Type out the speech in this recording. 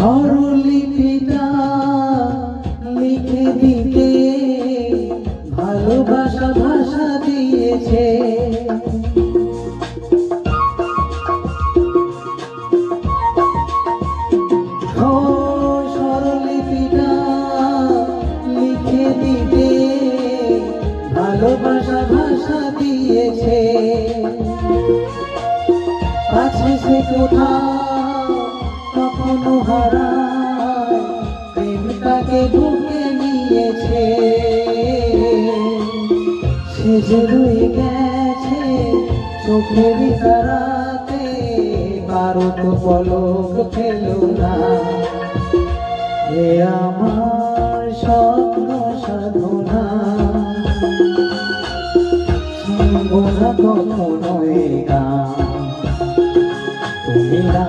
স্বরলিপিটা লিখে দিতে ভালোবাসা ভাষা দিয়েছে। স্বরলিপিটা লিখে দিতে ভালোবাসা ভাষা দিয়েছে। আছে সে কোথাও কখনো হারায়, প্রেমটাকে বুকে নিয়েছে। সে যে রয়ে গেছে চোখের তারাতে, কারো তো পলক ফেল না। হে আমার স্বপ্ন সাধনা, শুনবো না কখনো এ গান, তুমি না